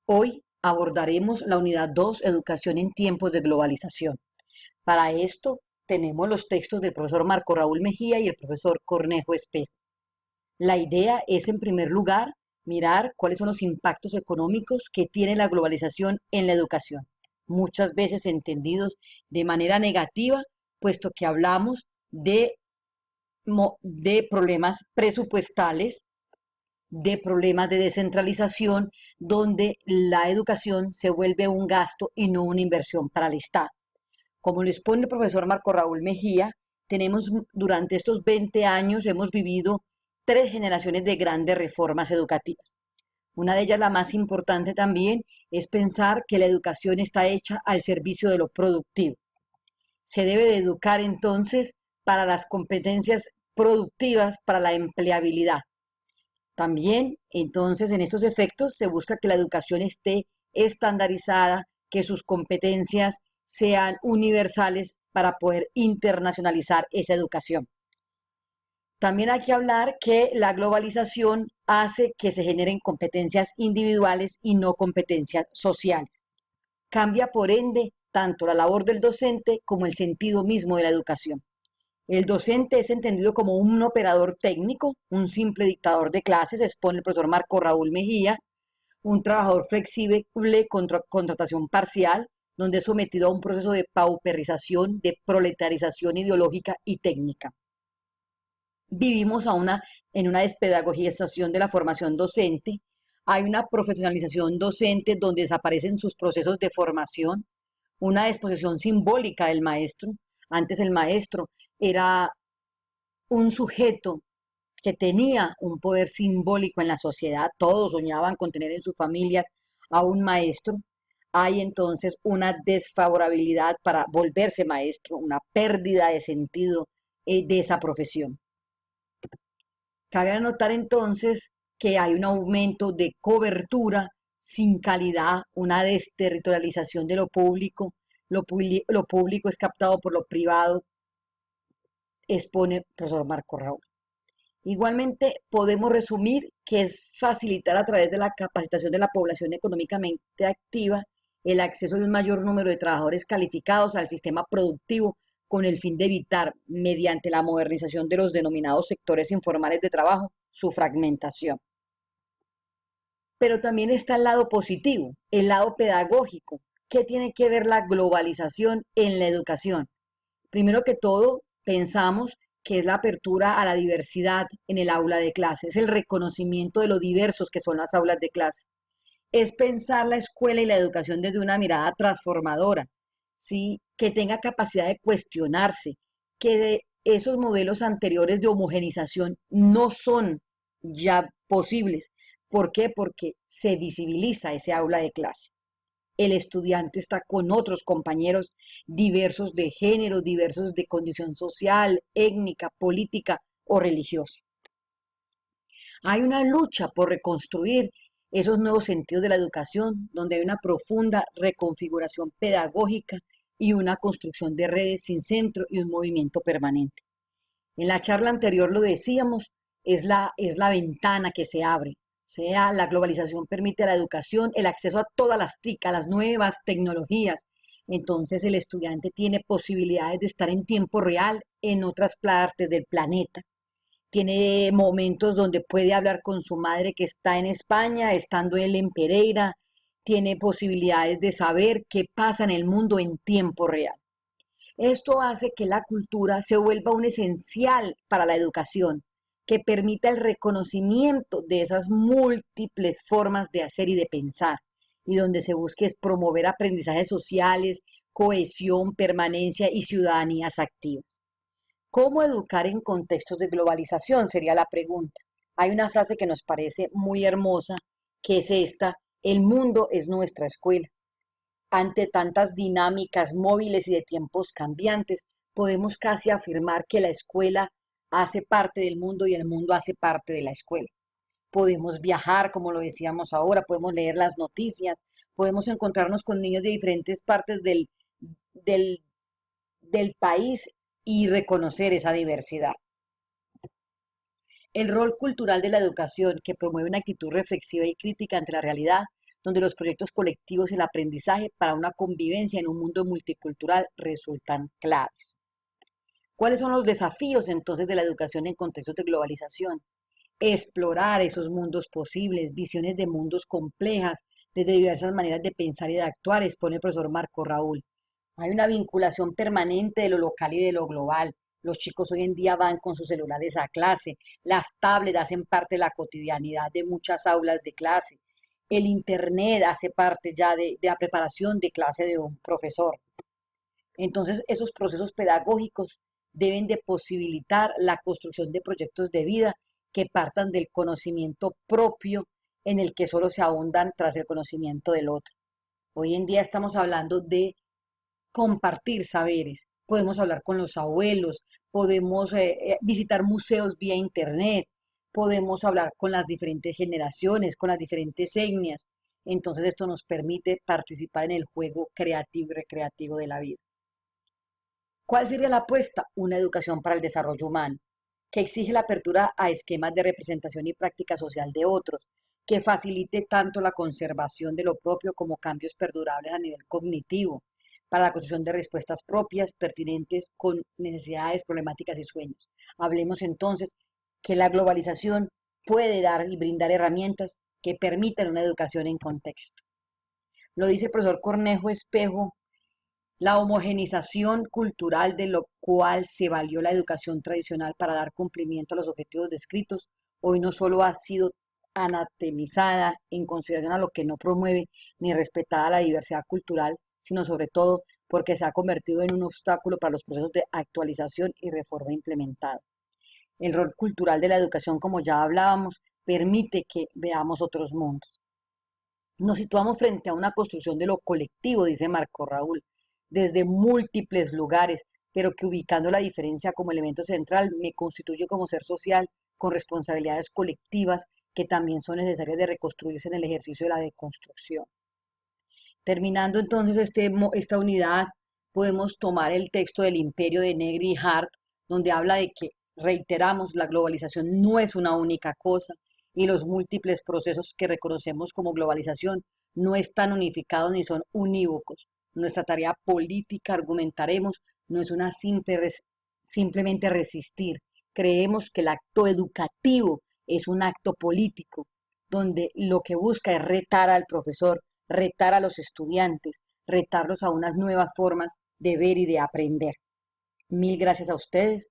Hoy abordaremos la unidad 2, Educación en tiempos de globalización. Para esto tenemos los textos del profesor Marco Raúl Mejía y el profesor Cornejo Espejo. La idea es, en primer lugar, mirar cuáles son los impactos económicos que tiene la globalización en la educación, muchas veces entendidos de manera negativa, puesto que hablamos de problemas presupuestales, de problemas de descentralización, donde la educación se vuelve un gasto y no una inversión para el Estado. Como lo expone el profesor Marco Raúl Mejía, tenemos durante estos 20 años hemos vivido 3 generaciones de grandes reformas educativas. Una de ellas, la más importante también, es pensar que la educación está hecha al servicio de lo productivo. Se debe de educar entonces para las competencias productivas, para la empleabilidad. También, entonces, en estos efectos se busca que la educación esté estandarizada, que sus competencias sean universales para poder internacionalizar esa educación. También hay que hablar que la globalización hace que se generen competencias individuales y no competencias sociales. Cambia, por ende, tanto la labor del docente como el sentido mismo de la educación. El docente es entendido como un operador técnico, un simple dictador de clases, expone el profesor Marco Raúl Mejía, un trabajador flexible con contratación parcial, donde es sometido a un proceso de pauperización, de proletarización ideológica y técnica. Vivimos en una despedagogización de la formación docente, hay una profesionalización docente donde desaparecen sus procesos de formación, una disposición simbólica del maestro. Antes el maestro era un sujeto que tenía un poder simbólico en la sociedad, todos soñaban con tener en sus familias a un maestro. Hay entonces una desfavorabilidad para volverse maestro, una pérdida de sentido de esa profesión. Cabe anotar entonces que hay un aumento de cobertura sin calidad, una desterritorialización de lo público es captado por lo privado, expone el profesor Marco Raúl. Igualmente, podemos resumir que es facilitar a través de la capacitación de la población económicamente activa el acceso de un mayor número de trabajadores calificados al sistema productivo con el fin de evitar, mediante la modernización de los denominados sectores informales de trabajo, su fragmentación. Pero también está el lado positivo, el lado pedagógico. ¿Qué tiene que ver la globalización en la educación? Primero que todo, pensamos que es la apertura a la diversidad en el aula de clase, es el reconocimiento de lo diversos que son las aulas de clase. Es pensar la escuela y la educación desde una mirada transformadora, ¿sí? Que tenga capacidad de cuestionarse, que de esos modelos anteriores de homogenización no son ya posibles. ¿Por qué? Porque se visibiliza ese aula de clase. El estudiante está con otros compañeros diversos de género, diversos de condición social, étnica, política o religiosa. Hay una lucha por reconstruir esos nuevos sentidos de la educación, donde hay una profunda reconfiguración pedagógica y una construcción de redes sin centro y un movimiento permanente. En la charla anterior lo decíamos, es la ventana que se abre. O sea, la globalización permite a la educación el acceso a todas las TIC, a las nuevas tecnologías. Entonces el estudiante tiene posibilidades de estar en tiempo real en otras partes del planeta. Tiene momentos donde puede hablar con su madre que está en España, estando él en Pereira. Tiene posibilidades de saber qué pasa en el mundo en tiempo real. Esto hace que la cultura se vuelva un esencial para la educación, que permita el reconocimiento de esas múltiples formas de hacer y de pensar, y donde se busque es promover aprendizajes sociales, cohesión, permanencia y ciudadanías activas. ¿Cómo educar en contextos de globalización? Sería la pregunta. Hay una frase que nos parece muy hermosa, que es esta: el mundo es nuestra escuela. Ante tantas dinámicas móviles y de tiempos cambiantes, podemos casi afirmar que la escuela hace parte del mundo y el mundo hace parte de la escuela. Podemos viajar, como lo decíamos ahora, podemos leer las noticias, podemos encontrarnos con niños de diferentes partes del, del país y reconocer esa diversidad. El rol cultural de la educación, que promueve una actitud reflexiva y crítica ante la realidad, donde los proyectos colectivos y el aprendizaje para una convivencia en un mundo multicultural resultan claves. ¿Cuáles son los desafíos entonces de la educación en contextos de globalización? Explorar esos mundos posibles, visiones de mundos complejas, desde diversas maneras de pensar y de actuar, expone el profesor Marco Raúl. Hay una vinculación permanente de lo local y de lo global. Los chicos hoy en día van con sus celulares a clase, las tablets hacen parte de la cotidianidad de muchas aulas de clase. El internet hace parte ya de la preparación de clase de un profesor. Entonces, esos procesos pedagógicos deben de posibilitar la construcción de proyectos de vida que partan del conocimiento propio en el que solo se ahondan tras el conocimiento del otro. Hoy en día estamos hablando de compartir saberes. Podemos hablar con los abuelos, podemos visitar museos vía internet, podemos hablar con las diferentes generaciones, con las diferentes etnias. Entonces esto nos permite participar en el juego creativo y recreativo de la vida. ¿Cuál sería la apuesta? Una educación para el desarrollo humano, que exige la apertura a esquemas de representación y práctica social de otros, que facilite tanto la conservación de lo propio como cambios perdurables a nivel cognitivo, para la construcción de respuestas propias, pertinentes con necesidades, problemáticas y sueños. Hablemos entonces que la globalización puede dar y brindar herramientas que permitan una educación en contexto. Lo dice el profesor Cornejo Espejo. La homogenización cultural de lo cual se valió la educación tradicional para dar cumplimiento a los objetivos descritos, hoy no solo ha sido anatemizada en consideración a lo que no promueve ni respetada la diversidad cultural, sino sobre todo porque se ha convertido en un obstáculo para los procesos de actualización y reforma implementada. El rol cultural de la educación, como ya hablábamos, permite que veamos otros mundos. Nos situamos frente a una construcción de lo colectivo, dice Marco Raúl, desde múltiples lugares, pero que ubicando la diferencia como elemento central me constituye como ser social con responsabilidades colectivas que también son necesarias de reconstruirse en el ejercicio de la deconstrucción. Terminando entonces esta unidad, podemos tomar el texto del Imperio de Negri y Hart, donde habla de que, reiteramos, la globalización no es una única cosa y los múltiples procesos que reconocemos como globalización no están unificados ni son unívocos. Nuestra tarea política, argumentaremos, no es una simplemente resistir. Creemos que el acto educativo es un acto político, donde lo que busca es retar al profesor, retar a los estudiantes, retarlos a unas nuevas formas de ver y de aprender. Mil gracias a ustedes